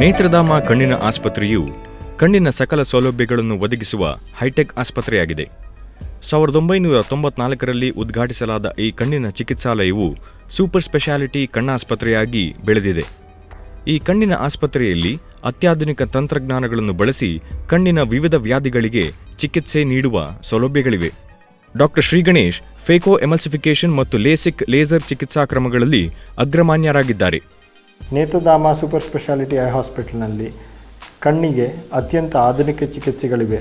ನೇತ್ರಧಾಮ ಕಣ್ಣಿನ ಆಸ್ಪತ್ರೆಯು ಕಣ್ಣಿನ ಸಕಲ ಸೌಲಭ್ಯಗಳನ್ನು ಒದಗಿಸುವ ಹೈಟೆಕ್ ಆಸ್ಪತ್ರೆಯಾಗಿದೆ. 1994ರಲ್ಲಿ ಉದ್ಘಾಟಿಸಲಾದ ಈ ಕಣ್ಣಿನ ಚಿಕಿತ್ಸಾಲಯವು ಸೂಪರ್ ಸ್ಪೆಷಾಲಿಟಿ ಕಣ್ಣಾಸ್ಪತ್ರೆಯಾಗಿ ಬೆಳೆದಿದೆ. ಈ ಕಣ್ಣಿನ ಆಸ್ಪತ್ರೆಯಲ್ಲಿ ಅತ್ಯಾಧುನಿಕ ತಂತ್ರಜ್ಞಾನಗಳನ್ನು ಬಳಸಿ ಕಣ್ಣಿನ ವಿವಿಧ ವ್ಯಾಧಿಗಳಿಗೆ ಚಿಕಿತ್ಸೆ ನೀಡುವ ಸೌಲಭ್ಯಗಳಿವೆ. ಡಾಕ್ಟರ್ ಶ್ರೀಗಣೇಶ್ ಫೇಕೋ ಎಮಲ್ಸಿಫಿಕೇಷನ್ ಮತ್ತು ಲೇಸಿಕ್ ಲೇಸರ್ ಚಿಕಿತ್ಸಾ ಕ್ರಮಗಳಲ್ಲಿ ಅಗ್ರಮಾನ್ಯರಾಗಿದ್ದಾರೆ. ನೇತ್ರಧಾಮ ಸೂಪರ್ ಸ್ಪೆಷಾಲಿಟಿ ಐ ಹಾಸ್ಪಿಟಲ್ನಲ್ಲಿ ಕಣ್ಣಿಗೆ ಅತ್ಯಂತ ಆಧುನಿಕ ಚಿಕಿತ್ಸೆಗಳಿವೆ.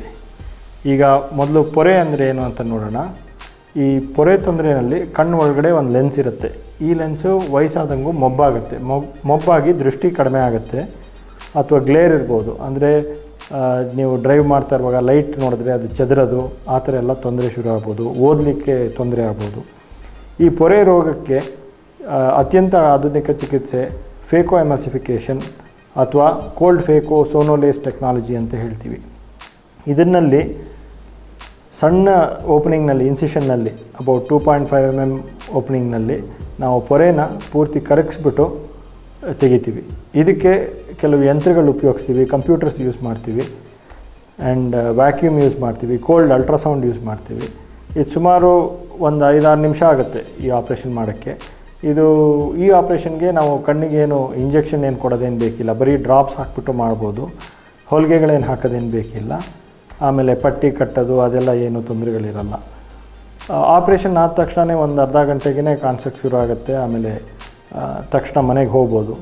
ಈಗ ಮೊದಲು ಪೊರೆ ಅಂದರೆ ಏನು ಅಂತ ನೋಡೋಣ. ಈ ಪೊರೆ ತೊಂದರೆಯಲ್ಲಿ ಕಣ್ಣು ಒಳಗಡೆ ಒಂದು ಲೆನ್ಸ್ ಇರುತ್ತೆ. ಈ ಲೆನ್ಸು ವಯಸ್ಸಾದಂಗೂ ಮೊಬ್ಬಾಗುತ್ತೆ. ಮೊಬ್ಬಾಗಿ ದೃಷ್ಟಿ ಕಡಿಮೆ ಆಗುತ್ತೆ ಅಥವಾ ಗ್ಲೇರ್ ಇರ್ಬೋದು. ಅಂದರೆ ನೀವು ಡ್ರೈವ್ ಮಾಡ್ತಾ ಇರುವಾಗ ಲೈಟ್ ನೋಡಿದ್ರೆ ಅದು ಚದರೋದು, ಆ ಥರ ಎಲ್ಲ ತೊಂದರೆ ಶುರು ಆಗ್ಬೋದು. ಓದಲಿಕ್ಕೆ ತೊಂದರೆ ಆಗ್ಬೋದು. ಈ ಪೊರೆ ರೋಗಕ್ಕೆ ಅತ್ಯಂತ ಆಧುನಿಕ ಚಿಕಿತ್ಸೆ ಫೇಕೋ ಎಮಲ್ಸಿಫಿಕೇಷನ್ ಅಥವಾ ಕೋಲ್ಡ್ ಫೇಕೋ ಸೋನೋಲೇಸ್ ಟೆಕ್ನಾಲಜಿ ಅಂತ ಹೇಳ್ತೀವಿ. ಇದರಲ್ಲಿ ಸಣ್ಣ ಓಪನಿಂಗ್ನಲ್ಲಿ, ಇನ್ಸಿಷನ್ನಲ್ಲಿ ಅಬೌಟ್ 2.5 mm ಓಪನಿಂಗ್ನಲ್ಲಿ ನಾವು ಪೊರೆನ ಪೂರ್ತಿ ಕರಗಿಸ್ಬಿಟ್ಟು ತೆಗಿತೀವಿ. ಇದಕ್ಕೆ ಕೆಲವು ಯಂತ್ರಗಳು ಉಪಯೋಗಿಸ್ತೀವಿ, ಕಂಪ್ಯೂಟರ್ಸ್ ಯೂಸ್ ಮಾಡ್ತೀವಿ, ಆ್ಯಂಡ್ ವ್ಯಾಕ್ಯೂಮ್ ಯೂಸ್ ಮಾಡ್ತೀವಿ, ಕೋಲ್ಡ್ ಅಲ್ಟ್ರಾಸೌಂಡ್ ಯೂಸ್ ಮಾಡ್ತೀವಿ. ಇದು ಸುಮಾರು ಒಂದು 5-6 ನಿಮಿಷ ಆಗುತ್ತೆ ಈ ಆಪ್ರೇಷನ್ ಮಾಡೋಕ್ಕೆ. ಈ ಆಪ್ರೇಷನ್ಗೆ ನಾವು ಕಣ್ಣಿಗೇನು ಇಂಜೆಕ್ಷನ್ ಏನು ಕೊಡೋದೇನು ಬೇಕಿಲ್ಲ, ಬರೀ ಡ್ರಾಪ್ಸ್ ಹಾಕ್ಬಿಟ್ಟು ಮಾಡ್ಬೋದು. ಹೊಲಿಗೆಗಳೇನು ಹಾಕೋದೇನು ಬೇಕಿಲ್ಲ. ಆಮೇಲೆ ಪಟ್ಟಿ ಕಟ್ಟೋದು ಅದೆಲ್ಲ ಏನು ತೊಂದರೆಗಳಿರಲ್ಲ. ಆಪ್ರೇಷನ್ ಆದ ತಕ್ಷಣ ಒಂದು ಅರ್ಧ ಗಂಟೆಗೇ ಕಾಣಿಸೋಕ್ಕೆ ಶುರು ಆಗುತ್ತೆ. ಆಮೇಲೆ ತಕ್ಷಣ ಮನೆಗೆ ಹೋಗ್ಬೋದು.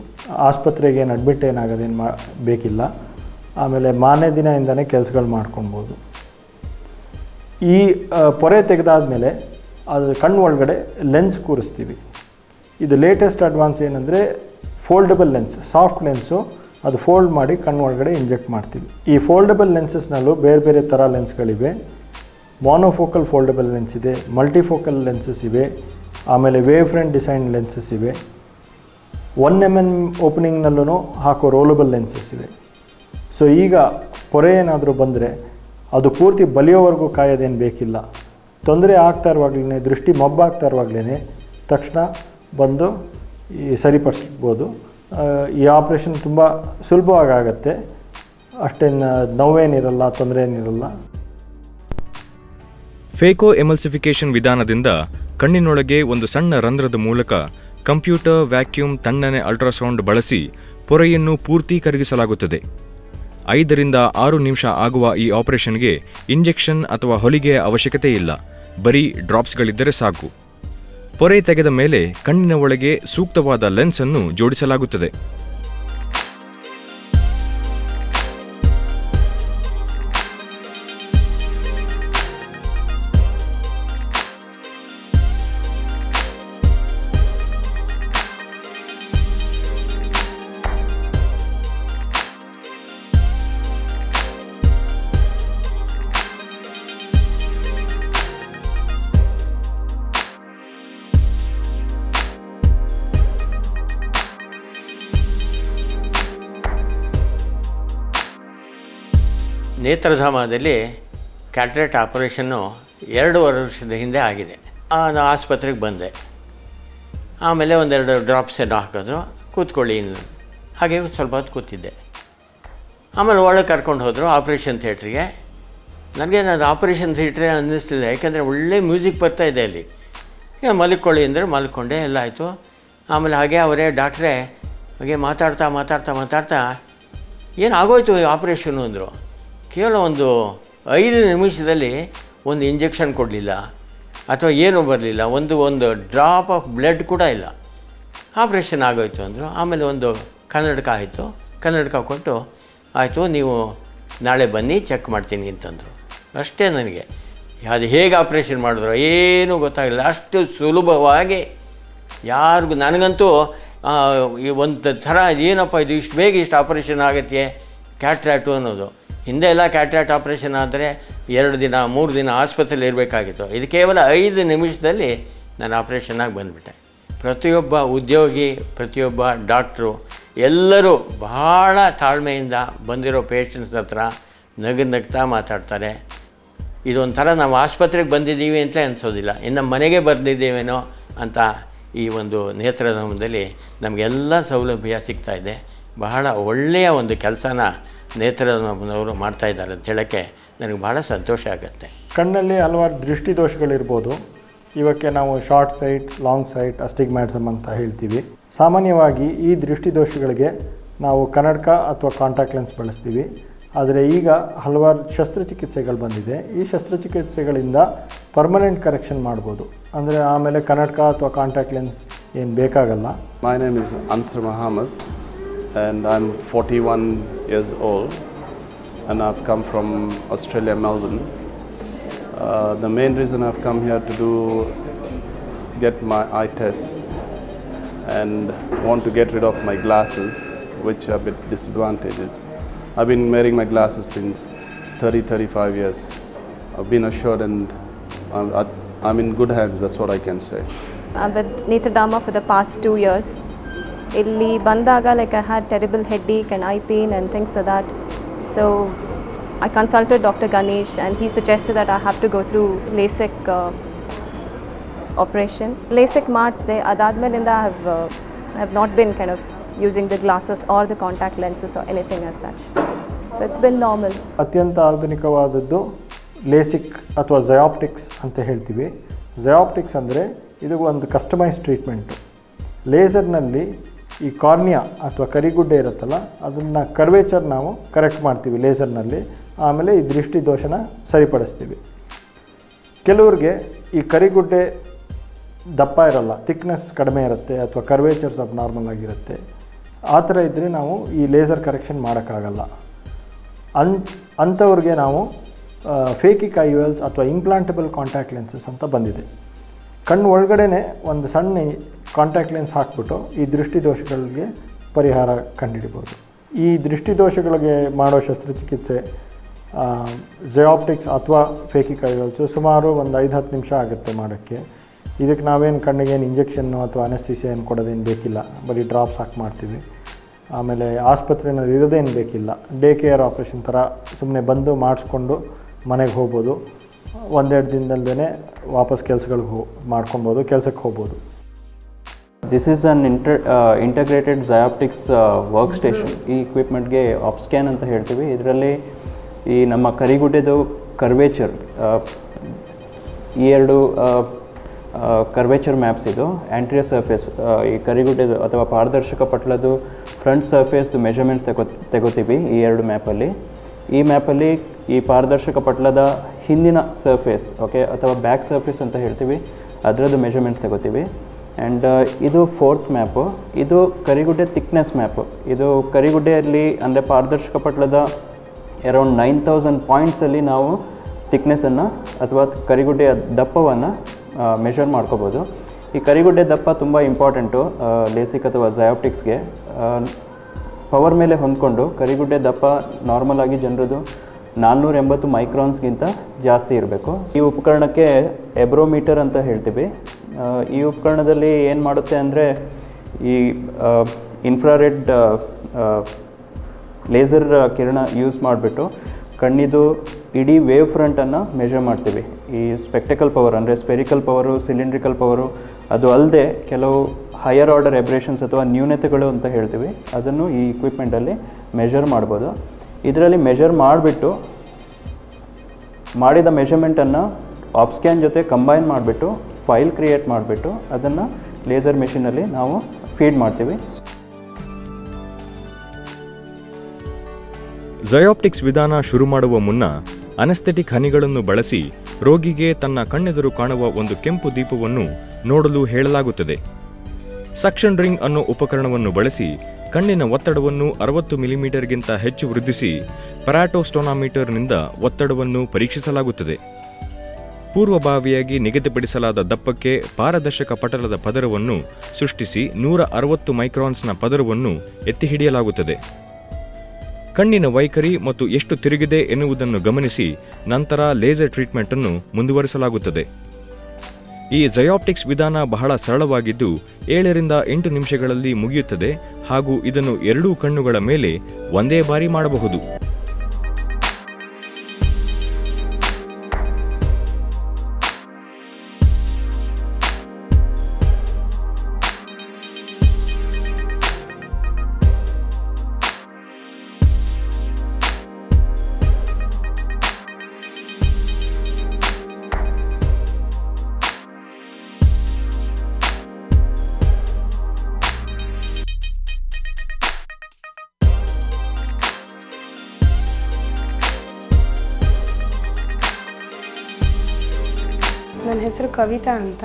ಆಸ್ಪತ್ರೆಗೆ ಏನು ಅಡ್ಮಿಟ್ ಏನಾಗೋದೇನು ಬೇಕಿಲ್ಲ. ಆಮೇಲೆ ಮಾರನೇ ದಿನದಿಂದನೇ ಕೆಲಸಗಳು ಮಾಡ್ಕೊಳ್ಬೋದು. ಈ ಪೊರೆ ತೆಗೆದಾದ್ಮೇಲೆ ಅದು ಕಣ್ಣು ಒಳಗಡೆ ಲೆನ್ಸ್ ಕೂರಿಸ್ತೀವಿ. ಇದು ಲೇಟೆಸ್ಟ್ ಅಡ್ವಾನ್ಸ್ ಏನಂದರೆ ಫೋಲ್ಡಬಲ್ ಲೆನ್ಸ್, ಸಾಫ್ಟ್ ಲೆನ್ಸು. ಅದು ಫೋಲ್ಡ್ ಮಾಡಿ ಕಣ್ಣು ಒಳಗಡೆ ಇಂಜೆಕ್ಟ್ ಮಾಡ್ತೀವಿ. ಈ ಫೋಲ್ಡಬಲ್ ಲೆನ್ಸಸ್ನಲ್ಲೂ ಬೇರೆ ಬೇರೆ ಥರ ಲೆನ್ಸ್ಗಳಿವೆ. ಮಾನೋಫೋಕಲ್ ಫೋಲ್ಡಬಲ್ ಲೆನ್ಸ್ ಇದೆ, ಮಲ್ಟಿಫೋಕಲ್ ಲೆನ್ಸಸ್ ಇವೆ, ಆಮೇಲೆ ವೇವ್ ಫ್ರಂಟ್ ಡಿಸೈನ್ ಲೆನ್ಸಸ್ ಇವೆ. 1 mm ಓಪನಿಂಗ್ನಲ್ಲೂ ಹಾಕೋ ರೋಲಬಲ್ ಲೆನ್ಸಸ್ ಇವೆ. ಸೊ ಈಗ ಪೊರೆ ಏನಾದರೂ ಬಂದರೆ ಅದು ಪೂರ್ತಿ ಬಲಿಯೋವರೆಗೂ ಕಾಯೋದೇನು ಬೇಕಿಲ್ಲ. ತೊಂದರೆ ಆಗ್ತಾ ಇರುವಾಗಲೇ, ದೃಷ್ಟಿ ಮೊಬ್ಬಾಗ್ತಾ ಇರುವಾಗಲೇ ತಕ್ಷಣ ಬಂದು ಸರಿಪಡಿಸ್ಬೋದು. ಈ ಆಪ್ರೇಷನ್ ತುಂಬ ಸುಲಭವಾಗಿ ಆಗುತ್ತೆ. ಅಷ್ಟೇನು ನೋವೇನಿರಲ್ಲ, ತೊಂದರೆ ಏನಿರಲ್ಲ. ಫೇಕೋ ಎಮಲ್ಸಿಫಿಕೇಷನ್ ವಿಧಾನದಿಂದ ಕಣ್ಣಿನೊಳಗೆ ಒಂದು ಸಣ್ಣ ರಂಧ್ರದ ಮೂಲಕ ಕಂಪ್ಯೂಟರ್, ವ್ಯಾಕ್ಯೂಮ್, ತಣ್ಣನೆ ಅಲ್ಟ್ರಾಸೌಂಡ್ ಬಳಸಿ ಪೊರೆಯನ್ನು ಪೂರ್ತಿ ಕರಗಿಸಲಾಗುತ್ತದೆ. 5-6 ನಿಮಿಷ ಆಗುವ ಈ ಆಪರೇಷನ್ಗೆ ಇಂಜೆಕ್ಷನ್ ಅಥವಾ ಹೊಲಿಗೆಯ ಅವಶ್ಯಕತೆ ಇಲ್ಲ. ಬರೀ ಡ್ರಾಪ್ಸ್ಗಳಿದ್ದರೆ ಸಾಕು. ಪೊರೆ ತೆಗೆದ ಮೇಲೆ ಕಣ್ಣಿನ ಒಳಗೆ ಸೂಕ್ತವಾದ ಲೆನ್ಸ್ ಅನ್ನು ಜೋಡಿಸಲಾಗುತ್ತದೆ. ನೇತ್ರಧಾಮದಲ್ಲಿ ಕ್ಯಾಟ್ರಾಕ್ಟ್ ಆಪರೇಷನ್ನು 2 ವರ್ಷದ ಹಿಂದೆ ಆಗಿದೆ. ನಾನು ಆಸ್ಪತ್ರೆಗೆ ಬಂದೆ. ಆಮೇಲೆ 1-2 ಡ್ರಾಪ್ಸ್ ಏನೋ ಹಾಕಿದ್ರು. ಕೂತ್ಕೊಳ್ಳಿ ಹಾಗೆ ಸ್ವಲ್ಪ ಹೊತ್ತು ಕೂತಿದ್ದೆ. ಆಮೇಲೆ ಒಳಗೆ ಕರ್ಕೊಂಡು ಹೋದರು ಆಪ್ರೇಷನ್ ಥಿಯೇಟ್ರಿಗೆ. ನನಗೆ ಅದು ಆಪ್ರೇಷನ್ ಥಿಯೇಟ್ರೇ ಅನ್ನಿಸ್ತಿಲ್ಲ, ಯಾಕೆಂದರೆ ಒಳ್ಳೆ ಮ್ಯೂಸಿಕ್ ಬರ್ತಾಯಿದೆ ಅಲ್ಲಿ. ಮಲ್ಕೊಳ್ಳಿ ಅಂದರೆ ಮಲ್ಕೊಂಡೆ, ಎಲ್ಲ ಆಯಿತು. ಆಮೇಲೆ ಹಾಗೆ ಅವರೇ ಡಾಕ್ಟ್ರೇ ಹಾಗೆ ಮಾತಾಡ್ತಾ ಏನು ಆಗೋಯ್ತು ಆಪ್ರೇಷನ್ನು ಅಂದರು. ಕೇವಲ ಒಂದು 5 ನಿಮಿಷದಲ್ಲಿ ಒಂದು ಇಂಜೆಕ್ಷನ್ ಕೊಡಲಿಲ್ಲ ಅಥವಾ ಏನೂ ಬರಲಿಲ್ಲ, ಒಂದು ಡ್ರಾಪ್ ಆಫ್ ಬ್ಲಡ್ ಕೂಡ ಇಲ್ಲ, ಆಪ್ರೇಷನ್ ಆಗೋಯ್ತು ಅಂದರು. ಆಮೇಲೆ ಒಂದು ಕನ್ನಡಕ ಕೊಟ್ಟು ಆಯಿತು, ನೀವು ನಾಳೆ ಬನ್ನಿ ಚೆಕ್ ಮಾಡ್ತೀನಿ ಅಂತಂದರು. ಅಷ್ಟೇ. ನನಗೆ ಅದು ಹೇಗೆ ಆಪ್ರೇಷನ್ ಮಾಡಿದ್ರು ಏನೂ ಗೊತ್ತಾಗಲಿಲ್ಲ. ಅಷ್ಟು ಸುಲಭವಾಗಿ ಯಾರಿಗೂ, ನನಗಂತೂ ಒಂದು ಥರ ಏನಪ್ಪ ಇದು ಇಷ್ಟು ಬೇಗ ಇಷ್ಟು ಆಪ್ರೇಷನ್ ಆಗುತ್ತೆ ಕ್ಯಾಟ್ರಾಕ್ಟು ಅನ್ನೋದು. ಹಿಂದೆ ಎಲ್ಲ ಕ್ಯಾಟ್ರಾಕ್ಟ್ ಆಪ್ರೇಷನ್ ಆದರೆ 2 ದಿನ 3 ದಿನ ಆಸ್ಪತ್ರೆಯಲ್ಲಿ ಇರಬೇಕಾಗಿತ್ತು. ಇದು ಕೇವಲ 5 ನಿಮಿಷದಲ್ಲಿ ನಾನು ಆಪ್ರೇಷನ್ನಾಗಿ ಬಂದುಬಿಟ್ಟೆ. ಪ್ರತಿಯೊಬ್ಬ ಉದ್ಯೋಗಿ, ಪ್ರತಿಯೊಬ್ಬ ಡಾಕ್ಟ್ರು ಎಲ್ಲರೂ ಬಹಳ ತಾಳ್ಮೆಯಿಂದ ಬಂದಿರೋ ಪೇಷಂಟ್ಸ್ ಹತ್ರ ನಗ್ತಾ ಮಾತಾಡ್ತಾರೆ. ಇದೊಂಥರ ನಾವು ಆಸ್ಪತ್ರೆಗೆ ಬಂದಿದ್ದೀವಿ ಅಂತ ಅನಿಸೋದಿಲ್ಲ, ಇನ್ನು ಮನೆಗೆ ಬಂದಿದ್ದೇವೇನೋ ಅಂತ ಈ ಒಂದು ನೇತ್ರಧಾಮದಲ್ಲಿ ನಮಗೆಲ್ಲ ಸೌಲಭ್ಯ ಸಿಗ್ತಾಯಿದೆ. ಬಹಳ ಒಳ್ಳೆಯ ಒಂದು ಕೆಲಸನ ನೇತ್ರದವರು ಮಾಡ್ತಾಯಿದ್ದಾರೆ ಅಂತ ಹೇಳೋಕ್ಕೆ ನನಗೆ ಬಹಳ ಸಂತೋಷ ಆಗುತ್ತೆ. ಕಣ್ಣಲ್ಲಿ ಹಲವಾರು ದೃಷ್ಟಿದೋಷಗಳಿರ್ಬೋದು. ಇವಕ್ಕೆ ನಾವು short site, long site, astigmatism ಅಂತ ಹೇಳ್ತೀವಿ. ಸಾಮಾನ್ಯವಾಗಿ ಈ ದೃಷ್ಟಿದೋಷಗಳಿಗೆ ನಾವು ಕನ್ನಡಕ ಅಥವಾ ಕಾಂಟ್ಯಾಕ್ಟ್ ಲೆನ್ಸ್ ಬಳಸ್ತೀವಿ. ಆದರೆ ಈಗ ಹಲವಾರು ಶಸ್ತ್ರಚಿಕಿತ್ಸೆಗಳು ಬಂದಿದೆ. ಈ ಶಸ್ತ್ರಚಿಕಿತ್ಸೆಗಳಿಂದ ಪರ್ಮನೆಂಟ್ ಕರೆಕ್ಷನ್ ಮಾಡ್ಬೋದು. ಅಂದರೆ ಆಮೇಲೆ ಕನ್ನಡಕ ಅಥವಾ ಕಾಂಟ್ಯಾಕ್ಟ್ ಲೆನ್ಸ್ ಏನು ಬೇಕಾಗಲ್ಲ. My name is Ansar Muhammad and I'm 41 years old and I've come from Australia, Melbourne. The main reason I've come here to get my eye test and want to get rid of my glasses, which are a bit disadvantages. I've been wearing my glasses since 35 years. I've been assured and I'm in good hands, that's what I can say. I'm with Netradama for the past 2 years. Illi bandaga, like I had terrible headache and eye pain and things like that. So I consulted Dr. Ganesh and he suggested that I have to go through LASIK operation. LASIK ಮಾಡಿಸಿದೆ. ಅದಾದಮೇಲಿಂದ I have not been kind of using the glasses or the contact lenses or anything as such. So it's been normal. ಅತ್ಯಂತ ಆಧುನಿಕವಾದದ್ದು LASIK ಅಥವಾ ಝಯಾಪ್ಟಿಕ್ಸ್ ಅಂತ ಹೇಳ್ತೀವಿ. ಝಯಾಪ್ಟಿಕ್ಸ್ ಅಂದರೆ ಇದು ಒಂದು customise treatment. ಲೇಸರ್ನಲ್ಲಿ ಈ cornea ಅಥವಾ ಕರಿಗುಡ್ಡೆ ಇರುತ್ತಲ್ಲ, ಅದನ್ನು ಕರ್ವೇಚರ್ ನಾವು ಕರೆಕ್ಟ್ ಮಾಡ್ತೀವಿ ಲೇಸರ್ನಲ್ಲಿ. ಆಮೇಲೆ ಈ ದೃಷ್ಟಿ ದೋಷನ ಸರಿಪಡಿಸ್ತೀವಿ. ಕೆಲವ್ರಿಗೆ ಈ ಕರಿಗುಡ್ಡೆ ದಪ್ಪ ಇರಲ್ಲ, ಥಿಕ್ನೆಸ್ ಕಡಿಮೆ ಇರುತ್ತೆ ಅಥವಾ ಕರ್ವೇಚರ್ ಸಬ್ ನಾರ್ಮಲ್ ಆಗಿರುತ್ತೆ. ಆ ಥರ ಇದ್ದರೆ ನಾವು ಈ ಲೇಸರ್ ಕರೆಕ್ಷನ್ ಮಾಡೋಕ್ಕಾಗಲ್ಲ. ಅಂಥವ್ರಿಗೆ ನಾವು ಫೇಕಿಕ್ ಐವೆಲ್ಸ್ ಅಥವಾ ಇಂಪ್ಲಾಂಟಬಲ್ ಕಾಂಟ್ಯಾಕ್ಟ್ ಲೆನ್ಸಸ್ ಅಂತ ಬಂದಿದೆ. ಕಣ್ಣು ಒಳಗಡೆನೆ ಒಂದು ಸಣ್ಣ ಕಾಂಟ್ಯಾಕ್ಟ್ ಲೆನ್ಸ್ ಹಾಕ್ಬಿಟ್ಟು ಈ ದೃಷ್ಟಿದೋಷಗಳಿಗೆ ಪರಿಹಾರ ಕಂಡುಹಿಡಿಬೋದು. ಈ ದೃಷ್ಟಿದೋಷಗಳಿಗೆ ಮಾಡೋ ಶಸ್ತ್ರಚಿಕಿತ್ಸೆ ಝಯಾಪ್ಟಿಕ್ಸ್ ಅಥವಾ ಫೇಕಿಕ್ ಐವೆಲ್ಸು ಸುಮಾರು ಒಂದು 5-10 ನಿಮಿಷ ಆಗುತ್ತೆ ಮಾಡೋಕ್ಕೆ. ಇದಕ್ಕೆ ನಾವೇನು ಕಣ್ಣಿಗೇನು ಇಂಜೆಕ್ಷನ್ನು ಅಥವಾ ಅನೆಸ್ಥೀಸಿಯಾ ಏನು ಕೊಡೋದೇನು ಬೇಕಿಲ್ಲ, ಬರೀ ಡ್ರಾಪ್ಸ್ ಹಾಕಿ ಮಾಡ್ತೀವಿ. ಆಮೇಲೆ ಆಸ್ಪತ್ರೆಯಲ್ಲಿ ಇರೋದೇನು ಬೇಕಿಲ್ಲ, ಡೇ ಕೇರ್ ಆಪ್ರೇಷನ್ ಥರ ಸುಮ್ಮನೆ ಬಂದು ಮಾಡಿಸ್ಕೊಂಡು ಮನೆಗೆ ಹೋಗ್ಬೋದು. 1-2 ದಿನದಲ್ಲೇ ವಾಪಸ್ ಮಾಡ್ಕೊಬೋದು, ಕೆಲಸಕ್ಕೆ ಹೋಗ್ಬೋದು. This is an integrated Zyoptics workstation. ಈ ಇಕ್ವಿಪ್ಮೆಂಟ್ಗೆ ಆಪ್ಸ್ಕ್ಯಾನ್ ಅಂತ ಹೇಳ್ತೀವಿ. ಇದರಲ್ಲಿ ಈ ನಮ್ಮ ಕರಿಗುಡ್ಡೆದು ಕರ್ವೇಚರ್, ಈ ಎರಡು ಕರ್ವೇಚರ್ ಮ್ಯಾಪ್ಸ್, ಇದು ಆ್ಯಂಟ್ರಿಯರ್ ಸರ್ಫೇಸ್, ಈ ಕರಿಗುಡ್ಡೆದು ಅಥವಾ ಪಾರದರ್ಶಕ ಪಟ್ಲದು ಫ್ರಂಟ್ ಸರ್ಫೇಸ್ದು ಮೆಷರ್ಮೆಂಟ್ಸ್ ತೆಗೋತೀವಿ ಈ ಎರಡು ಮ್ಯಾಪಲ್ಲಿ. ಈ ಮ್ಯಾಪಲ್ಲಿ ಈ ಪಾರದರ್ಶಕ ಪಟ್ಲದ ಹಿಂದಿನ ಸರ್ಫೇಸ್, ಓಕೆ, ಅಥವಾ ಬ್ಯಾಕ್ ಸರ್ಫೇಸ್ ಅಂತ ಹೇಳ್ತೀವಿ, ಅದರದ್ದು ಮೆಷರ್ಮೆಂಟ್ಸ್ ತೆಗೋತೀವಿ. ಆ್ಯಂಡ್ ಇದು 4th ಮ್ಯಾಪು. ಇದು ಕರಿಗುಡ್ಡೆ ಥಿಕ್ನೆಸ್ ಮ್ಯಾಪು. ಇದು ಕರಿಗುಡ್ಡೆಯಲ್ಲಿ ಅಂದರೆ ಪಾರದರ್ಶಕ ಪಟ್ಲದ ಅರೌಂಡ್ 9000 ಪಾಯಿಂಟ್ಸಲ್ಲಿ ನಾವು ಥಿಕ್ನೆಸ್ಸನ್ನು ಅಥವಾ ಕರಿಗುಡ್ಡೆಯ ದಪ್ಪವನ್ನು ಮೆಷರ್ ಮಾಡ್ಕೋಬೋದು. ಈ ಕರಿಗುಡ್ಡೆ ದಪ್ಪ ತುಂಬ ಇಂಪಾರ್ಟೆಂಟು ಲೇಸಿಕ್ ಅಥವಾ ಝಯಾಪ್ಟಿಕ್ಸ್ಗೆ. ಪವರ್ ಮೇಲೆ ಹೊಂದ್ಕೊಂಡು ಕರಿಗುಡ್ಡೆ ದಪ್ಪ ನಾರ್ಮಲ್ ಆಗಿ ಜನರದು 480 ಮೈಕ್ರಾನ್ಸ್ಗಿಂತ ಜಾಸ್ತಿ ಇರಬೇಕು. ಈ ಉಪಕರಣಕ್ಕೆ ಎಬ್ರೋಮೀಟರ್ ಅಂತ ಹೇಳ್ತೀವಿ. ಈ ಉಪಕರಣದಲ್ಲಿ ಏನು ಮಾಡುತ್ತೆ ಅಂದರೆ ಈ ಇನ್ಫ್ರಾರೆಡ್ ಲೇಸರ್ ಕಿರಣ ಯೂಸ್ ಮಾಡಿಬಿಟ್ಟು ಕಣ್ಣಿದು ಇಡೀ ವೇವ್ ಫ್ರಂಟನ್ನು ಮೆಷರ್ ಮಾಡ್ತೀವಿ. ಈ ಸ್ಪೆಕ್ಟಿಕಲ್ ಪವರ್ ಅಂದರೆ ಸ್ಪೆರಿಕಲ್ ಪವರು, ಸಿಲಿಂಡ್ರಿಕಲ್ ಪವರು, ಅದು ಅಲ್ಲದೆ ಕೆಲವು ಹೈಯರ್ ಆರ್ಡರ್ ಎಬ್ರೇಷನ್ಸ್ ಅಥವಾ ನ್ಯೂನತೆಗಳು ಅಂತ ಹೇಳ್ತೀವಿ, ಅದನ್ನು ಈ ಇಕ್ವಿಪ್ಮೆಂಟಲ್ಲಿ ಮೆಷರ್ ಮಾಡ್ಬೋದು. ಇದರಲ್ಲಿ ಮೆಷರ್ ಮಾಡಿಬಿಟ್ಟು ಮಾಡಿದ ಮೆಷರ್ಮೆಂಟನ್ನು ಆಪ್ಸ್ಕ್ಯಾನ್ ಜೊತೆ ಕಂಬೈನ್ ಮಾಡಿಬಿಟ್ಟು ಫೈಲ್ ಕ್ರಿಯೇಟ್ ಮಾಡಿಬಿಟ್ಟು ಅದನ್ನು ಲೇಸರ್ ಮೆಷಿನಲ್ಲಿ ನಾವು ಫೀಡ್ ಮಾಡ್ತೀವಿ. ಝಯಾಪ್ಟಿಕ್ಸ್ ವಿಧಾನ ಶುರು ಮಾಡುವ ಮುನ್ನ ಅನೆಸ್ಥೆಟಿಕ್ ಹನಿಗಳನ್ನು ಬಳಸಿ ರೋಗಿಗೆ ತನ್ನ ಕಣ್ಣೆದುರು ಕಾಣುವ ಒಂದು ಕೆಂಪು ದೀಪವನ್ನು ನೋಡಲು ಹೇಳಲಾಗುತ್ತದೆ. ಸಕ್ಷನ್ ರಿಂಗ್ ಅನ್ನೋ ಉಪಕರಣವನ್ನು ಬಳಸಿ ಕಣ್ಣಿನ ಒತ್ತಡವನ್ನು 60 ಮಿಲಿಮೀಟರ್ಗಿಂತ ಹೆಚ್ಚು ವೃದ್ಧಿಸಿ ಪರಾಟೋಸ್ಟೋನಾಮೀಟರ್ನಿಂದ ಒತ್ತಡವನ್ನು ಪರೀಕ್ಷಿಸಲಾಗುತ್ತದೆ. ಪೂರ್ವಭಾವಿಯಾಗಿ ನಿಗದಿಪಡಿಸಲಾದ ದಪ್ಪಕ್ಕೆ ಪಾರದರ್ಶಕ ಪಟಲದ ಪದರವನ್ನು ಸೃಷ್ಟಿಸಿ 160 ಮೈಕ್ರಾನ್ಸ್ನ ಪದರವನ್ನು ಎತ್ತಿಹಿಡಿಯಲಾಗುತ್ತದೆ. ಕಣ್ಣಿನ ವೈಖರಿ ಮತ್ತು ಎಷ್ಟು ತಿರುಗಿದೆ ಎನ್ನುವುದನ್ನು ಗಮನಿಸಿ ನಂತರ ಲೇಸರ್ ಟ್ರೀಟ್ಮೆಂಟ್ ಅನ್ನು ಮುಂದುವರಿಸಲಾಗುತ್ತದೆ. ಈ ಝಯಾಪ್ಟಿಕ್ಸ್ ವಿಧಾನ ಬಹಳ ಸರಳವಾಗಿದ್ದು 7ರಿಂದ 8 ನಿಮಿಷಗಳಲ್ಲಿ ಮುಗಿಯುತ್ತದೆ ಹಾಗೂ ಇದನ್ನು ಎರಡೂ ಕಣ್ಣುಗಳ ಮೇಲೆ ಒಂದೇ ಬಾರಿ ಮಾಡಬಹುದು. ಹೆಸರು ಕವಿತಾ ಅಂತ.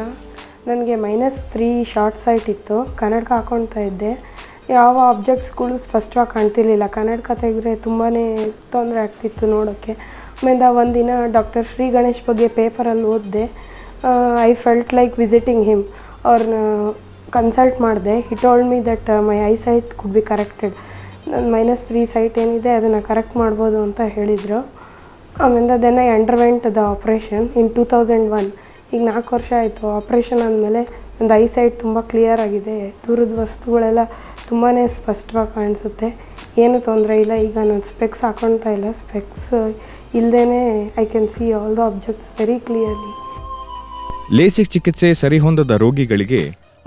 ನನಗೆ -3 ಶಾರ್ಟ್ ಸೈಟ್ ಇತ್ತು. ಕನ್ನಡಕ ಹಾಕ್ಕೊಳ್ತಾ ಇದ್ದೆ. ಯಾವ ಆಬ್ಜೆಕ್ಟ್ಸ್ಗಳು ಸ್ಪಷ್ಟವಾಗಿ ಕಾಣ್ತಿರ್ಲಿಲ್ಲ. ಕನ್ನಡಕ ತೆಗೆದ್ರೆ ತುಂಬಾ ತೊಂದರೆ ಆಗ್ತಿತ್ತು ನೋಡೋಕ್ಕೆ. ಆಮೇಲೆ ಒಂದಿನ ಡಾಕ್ಟರ್ ಶ್ರೀ ಗಣೇಶ್ ಬಗ್ಗೆ ಪೇಪರಲ್ಲಿ ಓದಿದೆ. I felt like visiting him. ಅವ್ರನ್ನ ಕನ್ಸಲ್ಟ್ ಮಾಡಿದೆ. He told me that my I site could be corrected. ನನ್ನ -3 ಸೈಟ್ ಏನಿದೆ ಅದನ್ನು ಕರೆಕ್ಟ್ ಮಾಡ್ಬೋದು ಅಂತ ಹೇಳಿದರು. ಆಮೇಲೆ then I underwent the operation in 2001. ಈಗ 4 ವರ್ಷ ಆಯಿತು. ಆಪ್ರೇಷನ್ ಆದಮೇಲೆ ಒಂದು ಐ ಸೈಟ್ ತುಂಬ ಕ್ಲಿಯರ್ ಆಗಿದೆ. ದೂರದ ವಸ್ತುಗಳೆಲ್ಲ ತುಂಬಾ ಸ್ಪಷ್ಟವಾಗಿ ಕಾಣಿಸುತ್ತೆ. ಏನೂ ತೊಂದರೆ ಇಲ್ಲ. ಈಗ ನಾನು ಸ್ಪೆಕ್ಸ್ ಹಾಕೊಳ್ತಾ ಇಲ್ಲ. ಸ್ಪೆಕ್ಸ್ ಇಲ್ಲದೇ I can see all the objects very clearly. LASIK ಚಿಕಿತ್ಸೆ ಸರಿಹೊಂದದ ರೋಗಿಗಳಿಗೆ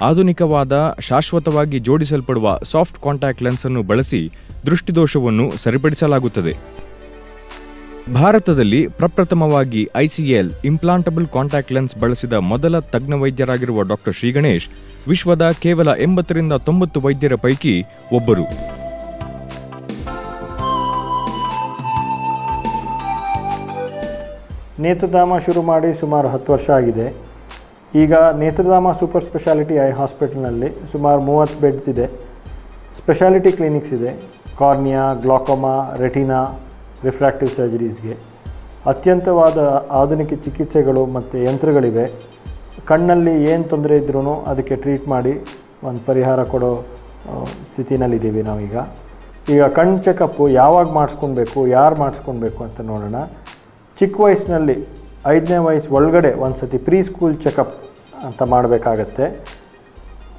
ಆಧುನಿಕವಾದ ಶಾಶ್ವತವಾಗಿ ಜೋಡಿಸಲ್ಪಡುವ ಸಾಫ್ಟ್ ಕಾಂಟ್ಯಾಕ್ಟ್ ಲೆನ್ಸ್ ಅನ್ನು ಬಳಸಿ ದೃಷ್ಟಿದೋಷವನ್ನು ಸರಿಪಡಿಸಲಾಗುತ್ತದೆ. ಭಾರತದಲ್ಲಿ ಪ್ರಪ್ರಥಮವಾಗಿ ICL ಇಂಪ್ಲಾಂಟಬಲ್ ಕಾಂಟ್ಯಾಕ್ಟ್ ಲೆನ್ಸ್ ಬಳಸಿದ ಮೊದಲ ತಜ್ಞ ವೈದ್ಯರಾಗಿರುವ ಡಾಕ್ಟರ್ ಶ್ರೀ ಗಣೇಶ್ ವಿಶ್ವದ ಕೇವಲ 80 ರಿಂದ 90 ವೈದ್ಯರ ಪೈಕಿ ಒಬ್ಬರು. ನೇತ್ರಧಾಮ ಶುರು ಮಾಡಿ ಸುಮಾರು 10 ವರ್ಷ ಆಗಿದೆ. ಈಗ ನೇತ್ರಧಾಮ ಸೂಪರ್ ಸ್ಪೆಷಾಲಿಟಿ ಐ ಹಾಸ್ಪಿಟಲ್ನಲ್ಲಿ ಸುಮಾರು 30 ಬೆಡ್ಸ್ ಇದೆ. ಸ್ಪೆಷಾಲಿಟಿ ಕ್ಲಿನಿಕ್ಸ್ ಇದೆ. ಕಾರ್ನಿಯಾ, ಗ್ಲಾಕೋಮಾ, ರೆಟಿನಾ, ರಿಫ್ರಾಕ್ಟಿವ್ ಸರ್ಜರೀಸ್ಗೆ ಅತ್ಯಂತವಾದ ಆಧುನಿಕ ಚಿಕಿತ್ಸೆಗಳು ಮತ್ತು ಯಂತ್ರಗಳಿವೆ. ಕಣ್ಣಲ್ಲಿ ಏನು ತೊಂದರೆ ಇದ್ರೂ ಅದಕ್ಕೆ ಟ್ರೀಟ್ ಮಾಡಿ ಒಂದು ಪರಿಹಾರ ಕೊಡೋ ಸ್ಥಿತಿನಲ್ಲಿದ್ದೀವಿ ನಾವೀಗ. ಈಗ ಕಣ್ಣು ಚೆಕಪ್ಪು ಯಾವಾಗ ಮಾಡಿಸ್ಕೊಳ್ಬೇಕು, ಯಾರು ಮಾಡಿಸ್ಕೊಳ್ಬೇಕು ಅಂತ ನೋಡೋಣ. ಚಿಕ್ಕ ವಯಸ್ಸಿನಲ್ಲಿ 5ನೇ ವಯಸ್ಸು ಒಳಗಡೆ ಒಂದು ಸತಿ ಪ್ರೀ ಸ್ಕೂಲ್ ಚೆಕಪ್ ಅಂತ ಮಾಡಬೇಕಾಗತ್ತೆ.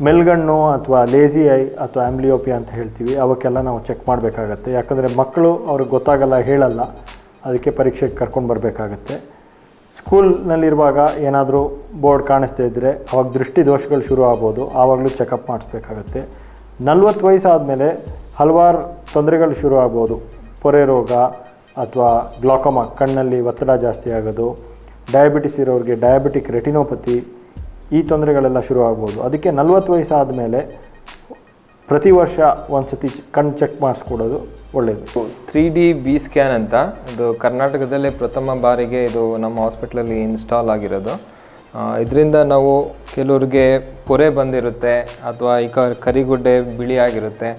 ಮೆಲ್ಗಣ್ಣು ಅಥವಾ ಲೇಸಿ ಐ ಅಥವಾ ಆಂಬ್ಲಿಯೋಪಿಯಾ ಅಂತ ಹೇಳ್ತೀವಿ, ಅವಕ್ಕೆಲ್ಲ ನಾವು ಚೆಕ್ ಮಾಡಬೇಕಾಗತ್ತೆ. ಯಾಕಂದರೆ ಮಕ್ಕಳು ಅವ್ರಿಗೆ ಗೊತ್ತಾಗಲ್ಲ, ಹೇಳಲ್ಲ, ಅದಕ್ಕೆ ಪರೀಕ್ಷೆಗೆ ಕರ್ಕೊಂಡು ಬರಬೇಕಾಗತ್ತೆ. ಸ್ಕೂಲ್ನಲ್ಲಿರುವಾಗ ಏನಾದರೂ ಬೋರ್ಡ್ ಕಾಣಿಸ್ತಾ ಇದ್ದರೆ ಅವಾಗ ದೃಷ್ಟಿ ದೋಷಗಳು ಶುರು ಆಗ್ಬೋದು, ಆವಾಗಲೂ ಚೆಕಪ್ ಮಾಡಿಸ್ಬೇಕಾಗತ್ತೆ. 40 ವಯಸ್ಸಾದಮೇಲೆ ಹಲವಾರು ತೊಂದರೆಗಳು ಶುರು ಆಗ್ಬೋದು. ಪೊರೆ ರೋಗ ಅಥವಾ ಗ್ಲಾಕೋಮಾ, ಕಣ್ಣಲ್ಲಿ ಒತ್ತಡ ಜಾಸ್ತಿ ಆಗೋದು, ಡಯಾಬಿಟಿಸ್ ಇರೋರಿಗೆ ಡಯಾಬಿಟಿಕ್ ರೆಟಿನೋಪತಿ, ಈ ತೊಂದರೆಗಳೆಲ್ಲ ಶುರು ಆಗ್ಬೋದು. ಅದಕ್ಕೆ 40 ವಯಸ್ಸಾದ ಮೇಲೆ ಪ್ರತಿ ವರ್ಷ ಒಂದು ಸತಿ ಕಣ್ಣು ಚೆಕ್ ಮಾಡಿಸ್ಕೊಡೋದು ಒಳ್ಳೆಯದು. 3D ಬಿ ಸ್ಕ್ಯಾನ್ ಅಂತ, ಇದು ಕರ್ನಾಟಕದಲ್ಲೇ ಪ್ರಥಮ ಬಾರಿಗೆ ಇದು ನಮ್ಮ ಹಾಸ್ಪಿಟ್ಲಲ್ಲಿ ಇನ್ಸ್ಟಾಲ್ ಆಗಿರೋದು. ಇದರಿಂದ ನಾವು ಕೆಲವ್ರಿಗೆ ಪೊರೆ ಬಂದಿರುತ್ತೆ ಅಥವಾ ಈ ಕರಿಗುಡ್ಡೆ ಬಿಳಿ ಆಗಿರುತ್ತೆ.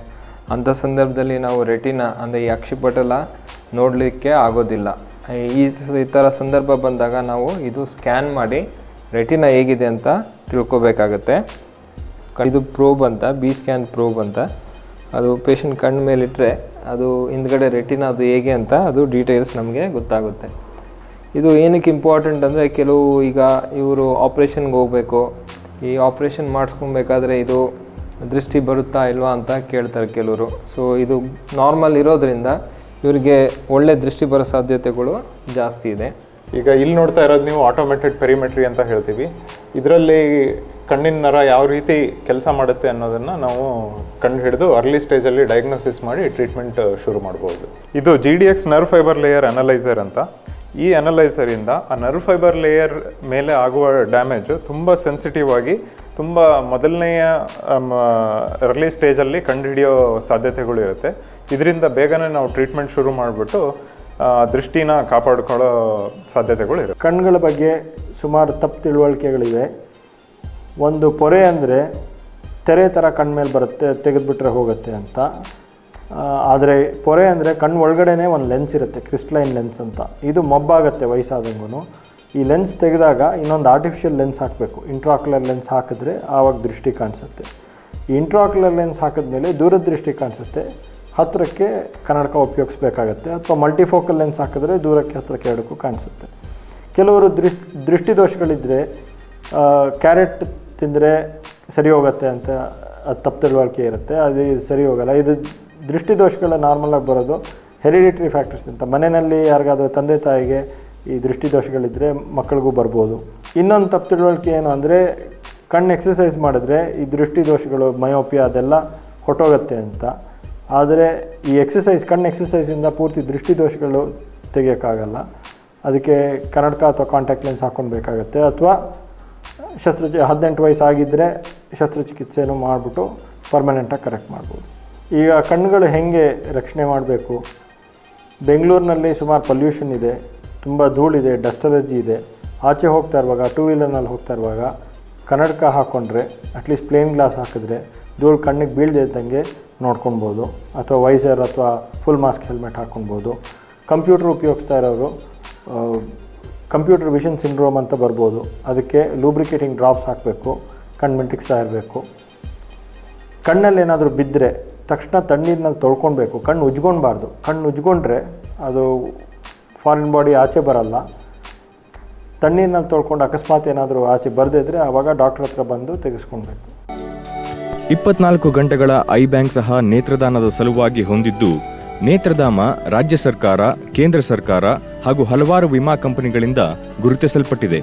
ಅಂಥ ಸಂದರ್ಭದಲ್ಲಿ ನಾವು ರೆಟಿನಾ ಅಂದರೆ ಈ ಅಕ್ಷಿಪಟಲ ನೋಡಲಿಕ್ಕೆ ಆಗೋದಿಲ್ಲ. ಈ ಥರ ಸಂದರ್ಭ ಬಂದಾಗ ನಾವು ಇದು ಸ್ಕ್ಯಾನ್ ಮಾಡಿ ರೆಟಿನಾ ಹೇಗಿದೆ ಅಂತ ತಿಳ್ಕೊಬೇಕಾಗತ್ತೆ. ಇದು ಪ್ರೋಬ್ ಅಂತ, ಬಿ ಸ್ಕ್ಯಾನ್ ಪ್ರೋಬ್ ಅಂತ, ಅದು ಪೇಷಂಟ್ ಕಣ್ಣು ಮೇಲಿಟ್ಟರೆ ಅದು ಹಿಂದ್ಗಡೆ ರೆಟಿನಾ ಅದು ಹೇಗೆ ಅಂತ ಅದು ಡೀಟೇಲ್ಸ್ ನಮಗೆ ಗೊತ್ತಾಗುತ್ತೆ. ಇದು ಏನಕ್ಕೆ ಇಂಪಾರ್ಟೆಂಟ್ ಅಂದರೆ ಕೆಲವು ಈಗ ಇವರು ಆಪ್ರೇಷನ್ಗೆ ಹೋಗಬೇಕು, ಈ ಆಪ್ರೇಷನ್ ಮಾಡಿಸ್ಕೊಬೇಕಾದ್ರೆ ಇದು ದೃಷ್ಟಿ ಬರುತ್ತಾ ಇಲ್ವಾ ಅಂತ ಕೇಳ್ತಾರೆ ಕೆಲವರು. ಸೊ ಇದು ನಾರ್ಮಲ್ ಇರೋದ್ರಿಂದ ಇವರಿಗೆ ಒಳ್ಳೆ ದೃಷ್ಟಿ ಬರೋ ಸಾಧ್ಯತೆಗಳು ಜಾಸ್ತಿ ಇದೆ. ಈಗ ಇಲ್ಲಿ ನೋಡ್ತಾ ಇರೋದು ನೀವು ಆಟೋಮೇಟೆಡ್ ಪೆರಿಮೆಟ್ರಿ ಅಂತ ಹೇಳ್ತೀವಿ. ಇದರಲ್ಲಿ ಕಣ್ಣಿನ ನರ ಯಾವ ರೀತಿ ಕೆಲಸ ಮಾಡುತ್ತೆ ಅನ್ನೋದನ್ನು ನಾವು ಕಂಡು ಹಿಡಿದು ಅರ್ಲಿ ಸ್ಟೇಜಲ್ಲಿ ಡಯಾಗ್ನೋಸಿಸ್ ಮಾಡಿ ಟ್ರೀಟ್ಮೆಂಟ್ ಶುರು ಮಾಡ್ಬೋದು. ಇದು GDX nerve fibre layer analyser ಅಂತ. ಈ ಅನಲೈಸರಿಂದ ಆ ನರ್ವ್ ಫೈಬರ್ ಲೇಯರ್ ಮೇಲೆ ಆಗುವ ಡ್ಯಾಮೇಜು ತುಂಬ ಸೆನ್ಸಿಟಿವ್ ಆಗಿ ತುಂಬ ಮೊದಲನೆಯ ಅರ್ಲಿ ಸ್ಟೇಜಲ್ಲಿ ಕಂಡುಹಿಡಿಯೋ ಸಾಧ್ಯತೆಗಳು ಇರುತ್ತೆ. ಇದರಿಂದ ಬೇಗನೆ ನಾವು ಟ್ರೀಟ್ಮೆಂಟ್ ಶುರು ಮಾಡಿಬಿಟ್ಟು ದೃಷ್ಟಿನ ಕಾಪಾಡಿಕೊಳ್ಳೋ ಸಾಧ್ಯತೆಗಳು ಇರುತ್ತೆ. ಕಣ್ಣುಗಳ ಬಗ್ಗೆ ಸುಮಾರು ತಪ್ಪು ತಿಳುವಳಿಕೆಗಳಿವೆ. ಒಂದು ಪೊರೆ ಅಂದರೆ ತೆರೆ ಥರ ಕಣ್ಣು ಮೇಲೆ ಬರುತ್ತೆ, ತೆಗೆದುಬಿಟ್ರೆ ಹೋಗುತ್ತೆ ಅಂತ. ಆದರೆ ಪೊರೆ ಅಂದರೆ ಕಣ್ಣು ಒಳಗಡೆನೇ ಒಂದು ಲೆನ್ಸ್ ಇರುತ್ತೆ, ಕ್ರಿಸ್ಟಲೈನ್ ಲೆನ್ಸ್ ಅಂತ. ಇದು ಮೊಬ್ಬಾಗತ್ತೆ ವಯಸ್ಸಾದಂಗೂ. ಈ ಲೆನ್ಸ್ ತೆಗೆದಾಗ ಇನ್ನೊಂದು ಆರ್ಟಿಫಿಷಿಯಲ್ ಲೆನ್ಸ್ ಹಾಕಬೇಕು. ಇಂಟ್ರಾಕ್ಯುಲರ್ ಲೆನ್ಸ್ ಹಾಕಿದ್ರೆ ಆವಾಗ ದೃಷ್ಟಿ ಕಾಣಿಸುತ್ತೆ. ಈ ಇಂಟ್ರಾಕ್ಯುಲರ್ ಲೆನ್ಸ್ ಹಾಕಿದ್ಮೇಲೆ ದೂರದ ದೃಷ್ಟಿ ಕಾಣಿಸುತ್ತೆ, ಹತ್ತಿರಕ್ಕೆ ಕನ್ನಡಕ ಉಪಯೋಗಿಸ್ಬೇಕಾಗತ್ತೆ. ಅಥವಾ ಮಲ್ಟಿಫೋಕಲ್ ಲೆನ್ಸ್ ಹಾಕಿದ್ರೆ ದೂರಕ್ಕೆ ಹತ್ತಿರಕ್ಕೆ ಎರಡಕ್ಕೂ ಕಾಣಿಸುತ್ತೆ. ಕೆಲವರು ದೃಷ್ಟಿದೋಷಗಳಿದ್ದರೆ ಕ್ಯಾರೆಟ್ ತಿಂದರೆ ಸರಿ ಹೋಗುತ್ತೆ ಅಂತ ಅದು ತಪ್ಪು ತಿಳುವಳಿಕೆ ಇರುತ್ತೆ. ಅದು ಸರಿ ಹೋಗಲ್ಲ. ಇದು ದೃಷ್ಟಿದೋಷಗಳ ನಾರ್ಮಲಾಗಿ ಬರೋದು ಹೆರಿಡಿಟರಿ ಫ್ಯಾಕ್ಟರ್ಸ್ ಅಂತ. ಮನೆಯಲ್ಲಿ ಯಾರಿಗಾದ್ರೂ ತಂದೆ ತಾಯಿಗೆ ಈ ದೃಷ್ಟಿದೋಷಗಳಿದ್ದರೆ ಮಕ್ಕಳಿಗೂ ಬರ್ಬೋದು. ಇನ್ನೊಂದು ತಪ್ಪು ತಿಳುವಳಿಕೆ ಏನು ಅಂದರೆ ಕಣ್ಣು ಎಕ್ಸಸೈಸ್ ಮಾಡಿದ್ರೆ ಈ ದೃಷ್ಟಿದೋಷಗಳು, ಮಯೋಪಿಯಾ ಅದೆಲ್ಲ ಹೊಟ್ಟೋಗುತ್ತೆ ಅಂತ. ಆದರೆ ಈ ಕಣ್ಣು ಎಕ್ಸಸೈಸಿಂದ ಪೂರ್ತಿ ದೃಷ್ಟಿದೋಷಗಳು ತೆಗಿಯೋಕ್ಕಾಗಲ್ಲ. ಅದಕ್ಕೆ ಕನ್ನಡಕ ಅಥವಾ ಕಾಂಟ್ಯಾಕ್ಟ್ ಲೆನ್ಸ್ ಹಾಕ್ಕೊಳ್ಬೇಕಾಗತ್ತೆ. ಅಥವಾ 18 ವಯಸ್ಸಾಗಿದ್ದರೆ ಶಸ್ತ್ರಚಿಕಿತ್ಸೆನೂ ಮಾಡಿಬಿಟ್ಟು ಪರ್ಮನೆಂಟಾಗಿ ಕರೆಕ್ಟ್ ಮಾಡ್ಬೋದು. ಈಗ ಕಣ್ಣುಗಳು ಹೇಗೆ ರಕ್ಷಣೆ ಮಾಡಬೇಕು? ಬೆಂಗಳೂರಿನಲ್ಲಿ ಸುಮಾರು ಪೊಲ್ಯೂಷನ್ ಇದೆ, ತುಂಬ ಧೂಳಿದೆ, ಡಸ್ಟ್ ಅಲರ್ಜಿ ಇದೆ. ಆಚೆ ಹೋಗ್ತಾ ಇರುವಾಗ ಟೂ ವೀಲರ್ನಲ್ಲಿ ಹೋಗ್ತಾ ಇರುವಾಗ ಕನ್ನಡಕ ಹಾಕ್ಕೊಂಡ್ರೆ ಅಟ್ಲೀಸ್ಟ್ ಪ್ಲೇನ್ ಗ್ಲಾಸ್ ಹಾಕಿದ್ರೆ ಧೂಳು ಕಣ್ಣಿಗೆ ಬೀಳದೇ ಇದ್ದಂಗೆ ನೋಡ್ಕೊಳ್ಬೋದು, ಅಥವಾ ವೈಸರ್ ಅಥವಾ ಫುಲ್ ಮಾಸ್ಕ್ ಹೆಲ್ಮೆಟ್ ಹಾಕ್ಕೊಳ್ಬೋದು. ಕಂಪ್ಯೂಟರ್ ಉಪಯೋಗಿಸ್ತಾ ಇರೋರು ಕಂಪ್ಯೂಟರ್ ವಿಷನ್ ಸಿಂಡ್ರೋಮ್ ಅಂತ ಬರ್ಬೋದು, ಅದಕ್ಕೆ ಲೂಬ್ರಿಕೇಟಿಂಗ್ ಡ್ರಾಪ್ಸ್ ಹಾಕಬೇಕು, ಕಣ್ಣು ಮಿಂಟಿಕ್ಸ್ತಾ ಇರಬೇಕು. ಕಣ್ಣಲ್ಲಿ ಏನಾದರೂ ಬಿದ್ದರೆ ತಕ್ಷಣ ತಣ್ಣೀರಿನಲ್ಲಿ ತೊಳ್ಕೊಳ್ಬೇಕು, ಕಣ್ಣು ಉಜ್ಕೊಳ್ಬಾರ್ದು. ಕಣ್ಣು ಉಜ್ಕೊಂಡ್ರೆ ಅದು ಫಾರಿನ್ ಬಾಡಿ ಆಚೆ ಬರಲ್ಲ. ತಣ್ಣೀರಿನಲ್ಲಿ ತೊಳ್ಕೊಂಡು ಅಕಸ್ಮಾತ್ ಏನಾದರೂ ಆಚೆ ಬರದಿದ್ದರೆ ಆವಾಗ ಡಾಕ್ಟ್ರ್ ಹತ್ರ ಬಂದು ತೆಗೆಸ್ಕೊಳ್ಬೇಕು. 24 ಗಂಟೆಗಳ ಐ ಬ್ಯಾಂಕ್ ಸಹ ನೇತ್ರದಾನದ ಸಲುವಾಗಿ ಹೊಂದಿದ್ದು, ನೇತ್ರಧಾಮ ರಾಜ್ಯ ಸರ್ಕಾರ, ಕೇಂದ್ರ ಸರ್ಕಾರ ಹಾಗೂ ಹಲವಾರು ವಿಮಾ ಕಂಪನಿಗಳಿಂದ ಗುರುತಿಸಲ್ಪಟ್ಟಿದೆ.